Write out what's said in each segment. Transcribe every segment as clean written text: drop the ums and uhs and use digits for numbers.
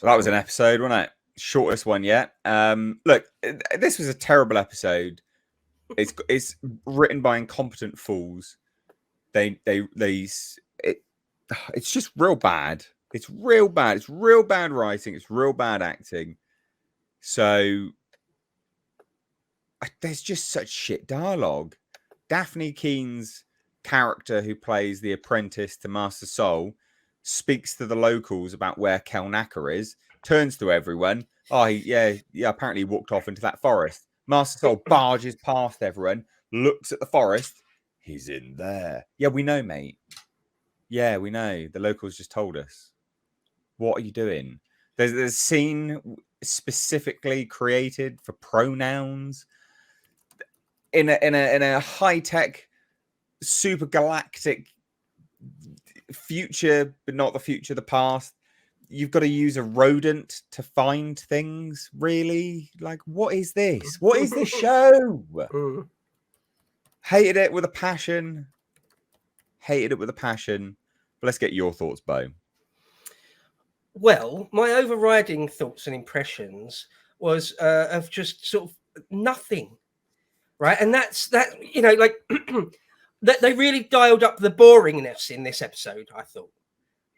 That was an episode, wasn't it? Shortest one yet. Look, this was a terrible episode. It's written by incompetent fools. It's just real bad. It's real bad. It's real bad writing. It's real bad acting. So there's just such shit dialogue. Daphne Keen's character, who plays the apprentice to Master Soul, speaks to the locals about where Kelnacker is, turns to everyone. Oh, yeah, apparently he walked off into that forest. Master Soul barges past everyone, looks at the forest. He's in there. Yeah, we know, mate. Yeah, we know. The locals just told us. What are you doing? There's a scene specifically created for pronouns in a high-tech, super galactic future, but not the future, the past. You've got to use a rodent to find things. Really? Like, what is this? What is this show? Hated it with a passion. Hated it with a passion. But let's get your thoughts, Bo. Well, my overriding thoughts and impressions was of just sort of nothing, right? And that's that. You know, like that they really dialed up the boringness in this episode. I thought.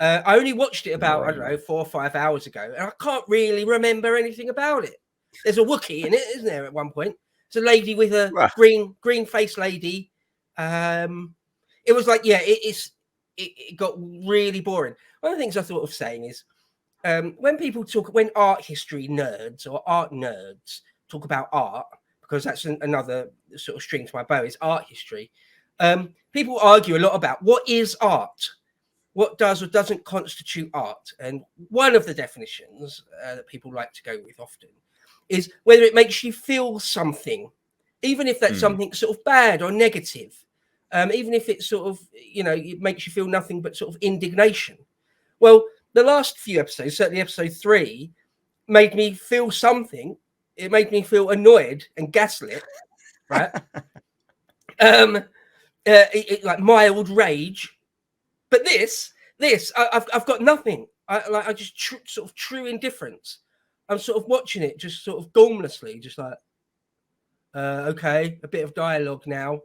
I only watched it about, I don't know, 4 or 5 hours ago, and I can't really remember anything about it. There's a Wookiee in it, isn't there, at one point? It's a lady with a green face lady. It was like, yeah, it got really boring. One of the things I thought of saying is, when art history nerds or art nerds talk about art, because that's another sort of string to my bow, is art history. People argue a lot about what is art. What does or doesn't constitute art? And one of the definitions that people like to go with often is whether it makes you feel something, even if that's something sort of bad or negative, even if it's sort of, you know, it makes you feel nothing but sort of indignation. Well, the last few episodes, certainly episode 3, made me feel something. It made me feel annoyed and gaslit, right? Like mild rage. But this, I've got nothing. I just sort of true indifference. I'm sort of watching it just sort of gormlessly, just like, okay, a bit of dialogue now.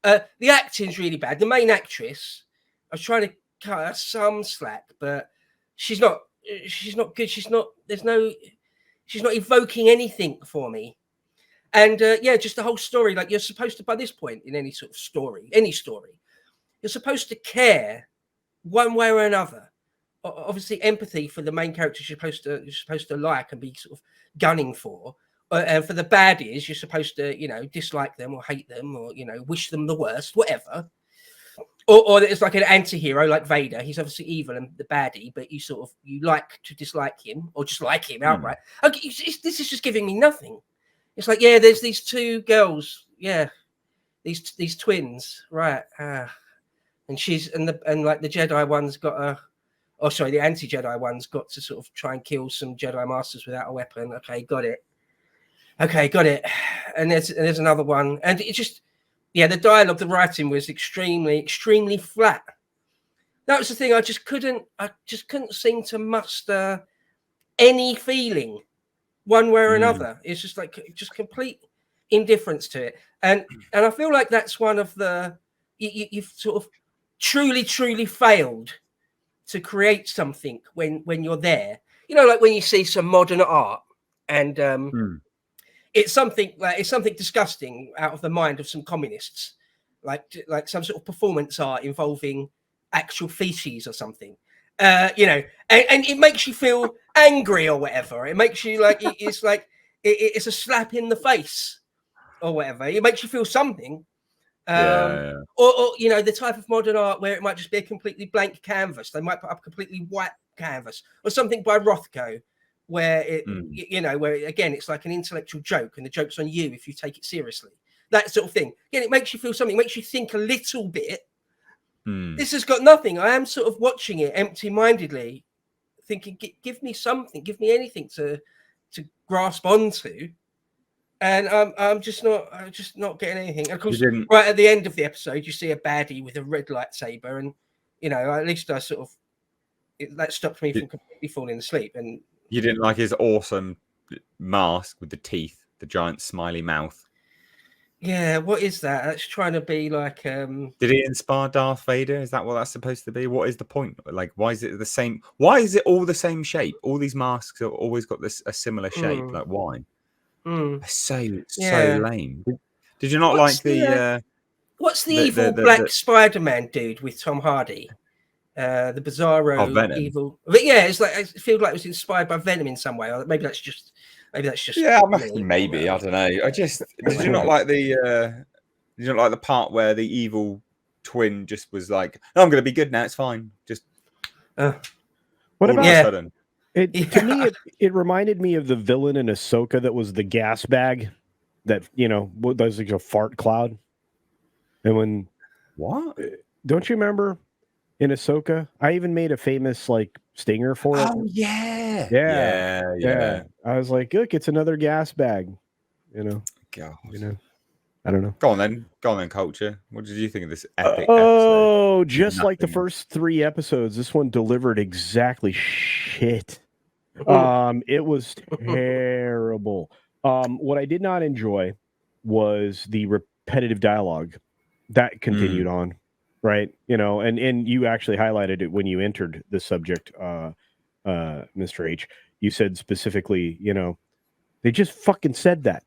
The acting's really bad. The main actress, I was trying to cut her some slack, but she's not good. She's not evoking anything for me. And just the whole story, like you're supposed to, by this point in any sort of story, you're supposed to care one way or another. Obviously, empathy for the main characters you're supposed to like and be sort of gunning for. And for the baddies, you're supposed to, you know, dislike them or hate them or, you know, wish them the worst, whatever. Or it's like an anti-hero like Vader. He's obviously evil and the baddie, but you like to dislike him or just like him outright. Okay, this is just giving me nothing. It's like, yeah, there's these two girls, yeah, these twins, right? And she's and like the Jedi one's got the anti-Jedi one's got to sort of try and kill some Jedi masters without a weapon. Okay, got it. And there's another one, and it just, yeah, the dialogue, the writing was extremely flat. That was the thing. I just couldn't seem to muster any feeling one way or another. It's just like just complete indifference to it, and I feel like that's one of the you've sort of truly failed to create something when you're there. You know, like when you see some modern art and it's something disgusting out of the mind of some communists, like some sort of performance art involving actual feces or something. You know, and it makes you feel angry or whatever. It makes you like it's a slap in the face or whatever. It makes you feel something. Or you know, the type of modern art where it might just be a completely blank canvas. They might put up a completely white canvas or something by Rothko, where you know, where again it's like an intellectual joke and the joke's on you if you take it seriously. That sort of thing. Again, it makes you feel something. It makes you think a little bit. This has got nothing. I am sort of watching it empty-mindedly, thinking, give me something, give me anything to grasp onto. And I'm just not getting anything. Of course, right at the end of the episode, you see a baddie with a red lightsaber, and you know, at least I sort of that stopped me from completely falling asleep. And You didn't like his awesome mask with the teeth, the giant smiley mouth. Yeah, what is that? That's trying to be like Did it inspire Darth Vader? Is that what that's supposed to be? What is the point? Like, why is it the same? Why is it all the same shape? All these masks have always got a similar shape. Like, why? So yeah. lame. Did you not What's like the what's the evil black Spider-Man dude with Tom Hardy? The Bizarro Venom? evil. But yeah, it's like it feels like it was inspired by Venom in some way. Or maybe that's just yeah, me. maybe I don't know. Did you not like the did you not like the part where the evil twin just was like, "No, I'm going to be good now. It's fine." Just what about a sudden? To me, it reminded me of the villain in Ahsoka that was the gas bag that was like a fart cloud. And when don't you remember in Ahsoka? I even made a famous like stinger for it. Oh yeah. I was like, look, it's another gas bag. God. I don't know. Go on then, Culture. What did you think of this epic episode? Just like the first 3 episodes, this one delivered exactly shit. It was terrible. What I did not enjoy was the repetitive dialogue that continued on, right? And you actually highlighted it when you entered the subject, Mr. H. You said specifically, they just fucking said that.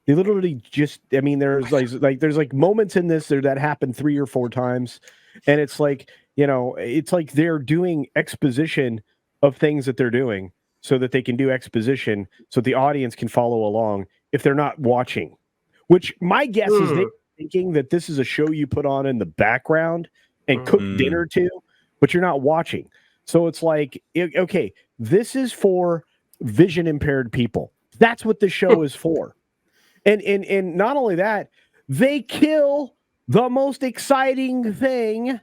They literally just, I mean, there's like moments in this there that happen 3 or 4 times, and it's like, it's like they're doing exposition of things that they're doing so that they can do exposition so the audience can follow along if they're not watching. Which my guess is they're thinking that this is a show you put on in the background and cook dinner to, but you're not watching. So it's like, okay, this is for vision impaired people. That's what the show is for. And not only that, they kill the most exciting thing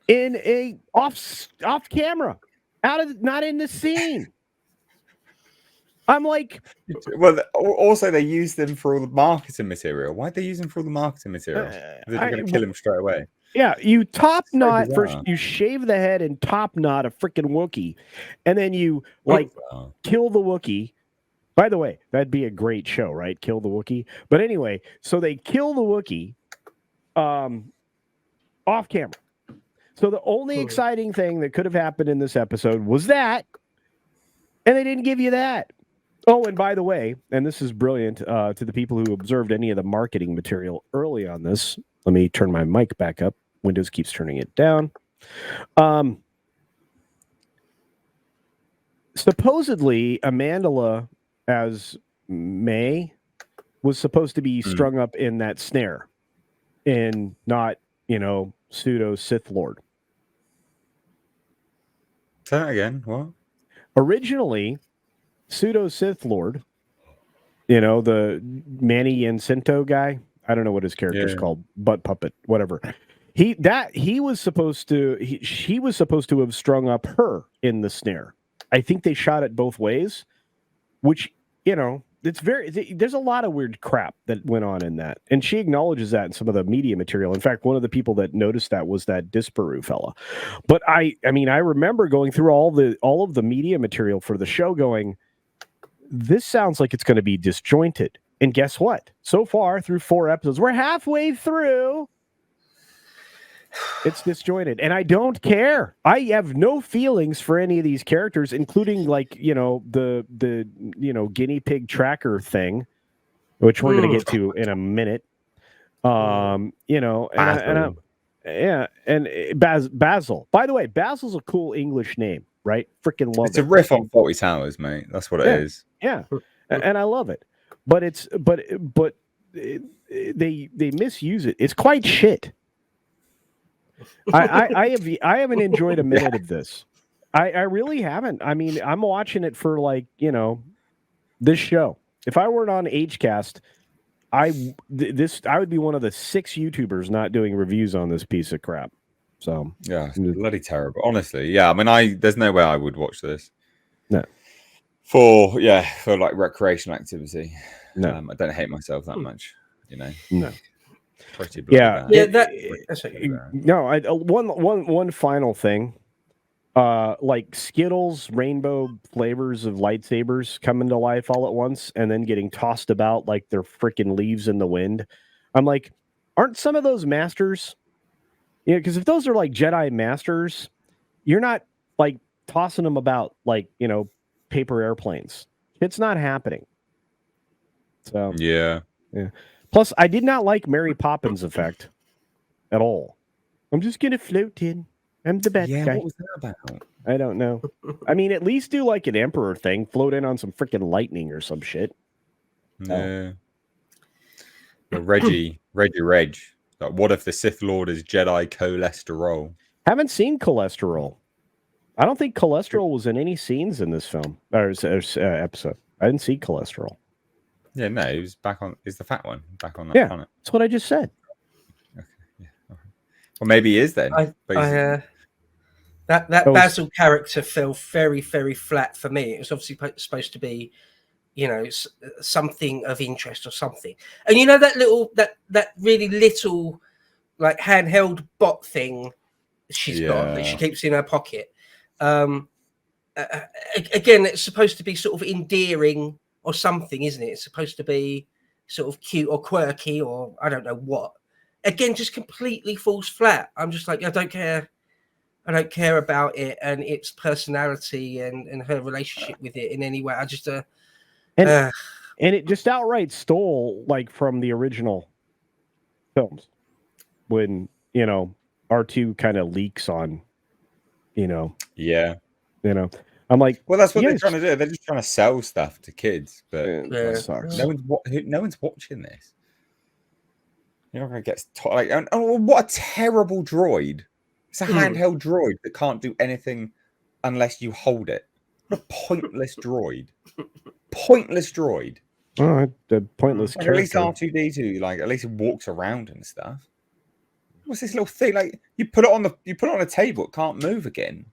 in a off camera, not in the scene. I'm like, well, also they use them for all the marketing material. Why'd they use them for all the marketing material? They're going to kill him straight away. Yeah, you top knot first. You shave the head and top knot a freaking Wookiee, and then you kill the Wookiee. By the way, that'd be a great show, right? Kill the Wookiee. But anyway, so they kill the Wookiee off camera. So the only exciting thing that could have happened in this episode was that, and they didn't give you that. Oh, and by the way, and this is brilliant to the people who observed any of the marketing material early on this. Let me turn my mic back up. Windows keeps turning it down. Supposedly, Amandla as May was supposed to be strung up in that snare and not, pseudo Sith Lord. Say that again. What? Originally, pseudo Sith Lord, the Manny Jacinto guy. I don't know what his character's called. Butt puppet, whatever. She was supposed to have strung up her in the snare. I think they shot it both ways, which, there's a lot of weird crap that went on in that. And she acknowledges that in some of the media material. In fact, one of the people that noticed that was that Disparu fella. But I remember going through all of the media material for the show going, this sounds like it's going to be disjointed. And guess what? So far through 4 episodes, we're halfway through. It's disjointed, and I don't care. I have no feelings for any of these characters, including the guinea pig tracker thing, which we're going to get to in a minute. And Basil. By the way, Basil's a cool English name, right? Freaking love it. It's a riff on 40 Towers, mate. That's what it is. Yeah, and I love it. But they misuse it. It's quite shit. I haven't enjoyed a minute of this. I really haven't. I mean, I'm watching it for this show. If I weren't on HCast, I would be one of the 6 YouTubers not doing reviews on this piece of crap. So yeah, it's bloody terrible. Honestly, yeah. I mean, there's no way I would watch this. No. For like recreational activity. No, I don't hate myself that much. No. Pretty yeah. Bad. No. One final thing. like Skittles, rainbow flavors of lightsabers coming to life all at once and then getting tossed about like they're freaking leaves in the wind. I'm like, aren't some of those masters? Yeah, because if those are like Jedi masters, you're not like tossing them about like, paper airplanes. It's not happening. So Yeah. Plus, I did not like Mary Poppins' effect at all. I'm just gonna float in. I'm the bad guy. What was that about? I don't know. I mean, at least do like an emperor thing. Float in on some freaking lightning or some shit. Yeah. Well, Reg. Like, what if the Sith Lord is Jedi cholesterol? Haven't seen cholesterol. I don't think cholesterol was in any scenes in this film or episode. I didn't see cholesterol. Yeah, no, he was back on. Is the fat one back on that planet? That's what I just said. Okay, yeah. All right. Well, maybe he is then. That Basil character fell very, very flat for me. It was obviously supposed to be, something of interest or something. And that really little, like handheld bot thing she's got that she keeps in her pocket. Again, it's supposed to be sort of endearing or something, isn't it? It's supposed to be sort of cute or quirky or I don't know what. Again, just completely falls flat. I'm just like, I don't care about it and its personality and her relationship with it in any way. I just and it just outright stole like from the original films when R2 kind of leaks on I'm like, well, that's what they're trying to do. They're just trying to sell stuff to kids, but that sucks. No one's watching this. You're not going to get what a terrible droid. It's a handheld droid that can't do anything unless you hold it. What a pointless droid. Pointless droid. Oh, the pointless character. At least R2D2, at least it walks around and stuff. What's this little thing? Like you put it on a table, it can't move again.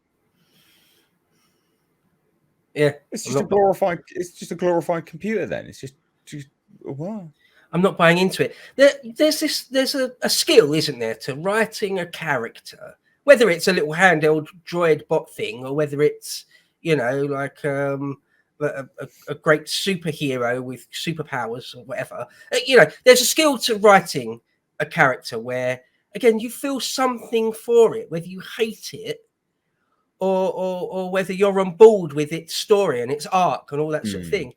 Yeah, it's just a glorified computer. Then it's just wow. I'm not buying into it. There's a skill, isn't there, to writing a character, whether it's a little handheld droid bot thing or whether it's like a great superhero with superpowers or whatever. There's a skill to writing a character where again you feel something for it, whether you hate it or whether you're on board with its story and its arc and all that sort of thing.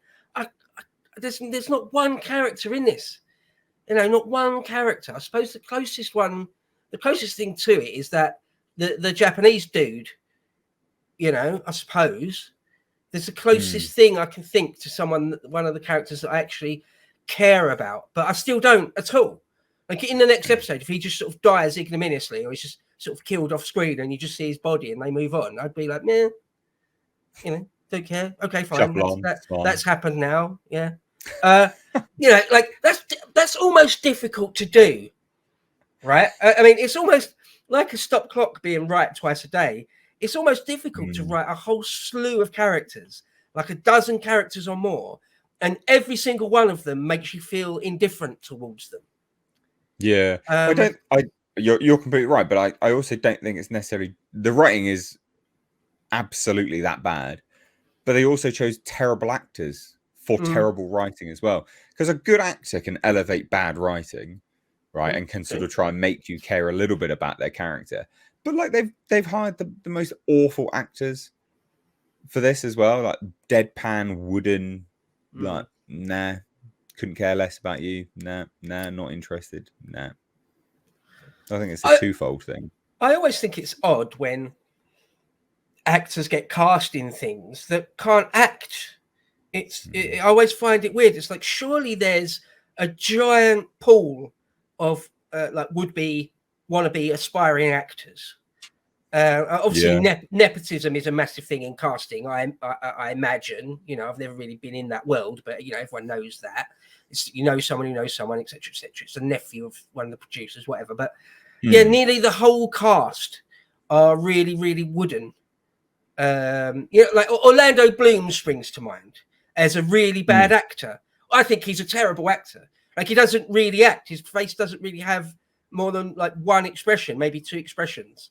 There's not one character in this, not one character. I suppose the closest thing to it is that the Japanese dude, I suppose there's the closest thing I can think to one of the characters that I actually care about, but I still don't at all. Like in the next episode, if he just sort of dies ignominiously or he's just sort of killed off screen and you just see his body and they move on, I'd be like, meh, don't care. Okay, fine. That's happened now. Yeah. That's almost difficult to do, right? I mean, it's almost like a stop clock being right twice a day. It's almost difficult to write a whole slew of characters, like a dozen characters or more, and every single one of them makes you feel indifferent towards them. Yeah, you're completely right, but I also don't think it's necessarily the writing is absolutely that bad, but they also chose terrible actors for terrible writing as well. Because a good actor can elevate bad writing, right, and can sort of try and make you care a little bit about their character. But like they've hired the most awful actors for this as well, like deadpan, wooden, like nah, couldn't care less about you, nah, not interested, nah. I think it's a twofold thing. I always think it's odd when actors get cast in things that can't act. I always find it weird. It's like surely there's a giant pool of wannabe aspiring actors. Obviously, nepotism is a massive thing in casting. I imagine. I've never really been in that world, but everyone knows that. It's someone who knows someone, etc., etc. It's a nephew of one of the producers, whatever. But nearly the whole cast are really, really wooden. Like Orlando Bloom springs to mind as a really bad actor. I think he's a terrible actor. Like he doesn't really act. His face doesn't really have more than like one expression, maybe two expressions.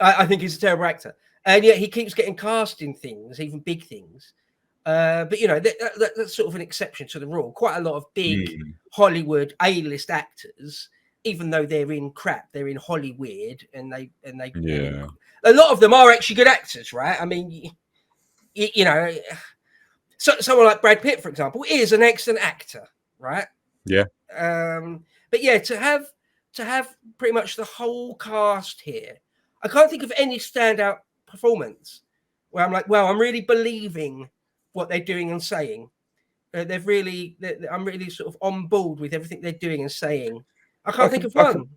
I think he's a terrible actor, and yet he keeps getting cast in things, even big things. But you know, that's sort of an exception to the rule. Quite a lot of big Hollywood A-list actors, even though they're in crap, they're in Hollywood, and they a lot of them are actually good actors, right? I mean, you know, so someone like Brad Pitt, for example, is an excellent actor, right? Yeah. But yeah, to have pretty much the whole cast here, I can't think of any standout performance where I'm like, well, I'm really believing what they're doing and saying. I'm really sort of on board with everything they're doing and saying. I can't think of one.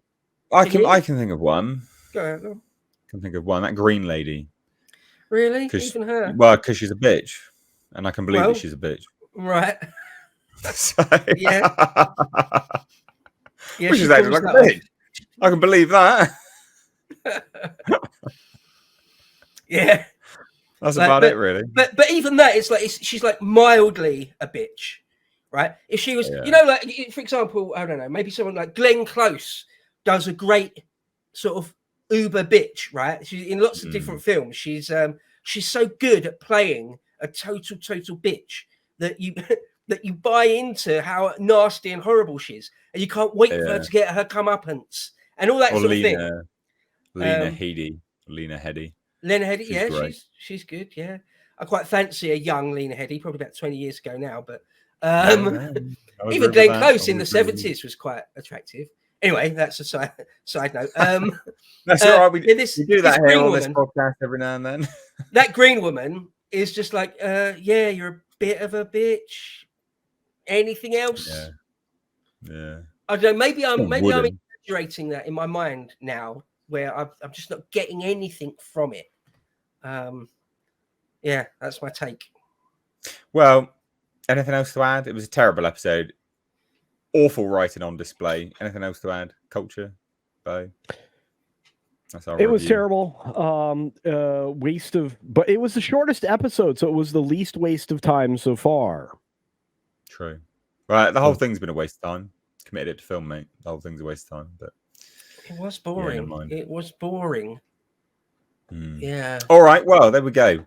I can think of one. Go ahead. I can think of one. That green lady. Really? Even her? Well, because she's a bitch, and I can believe that she's a bitch. Right. So, yeah. Which is actually like a bitch. I can believe that. Yeah. That's about it, really. But even that, it's like she's like mildly a bitch, right? If she was, you know, like for example, I don't know, maybe someone like Glenn Close does a great sort of uber bitch, right? She's in lots of different films. She's so good at playing a total bitch that you buy into how nasty and horrible she is, and you can't wait for her to get her comeuppance and all that sort of thing. Lena Headey. Lena Headey, yeah, she's good. Yeah, I quite fancy a young Lena Headey, probably about 20 years ago now. But even Glenn Close in the 70s was quite attractive. Anyway, that's a side note. That's all right. We do that here on this woman, podcast every now and then. That green woman is just like, yeah, you're a bit of a bitch. Anything else? Yeah. I don't know. Maybe I'm exaggerating that in my mind now, where I'm just not getting anything from it. Yeah, that's my take. Well, anything else to add? It was a terrible episode. Awful writing on display. Anything else to add? Culture, Bo? That's our review. Was terrible. Waste of, but it was the shortest episode, so it was the least waste of time so far. True. Right, the whole thing's been a waste of time. Committed it to film, mate. The whole thing's a waste of time, but it was boring. It was boring. Yeah. All right. Well, there we go.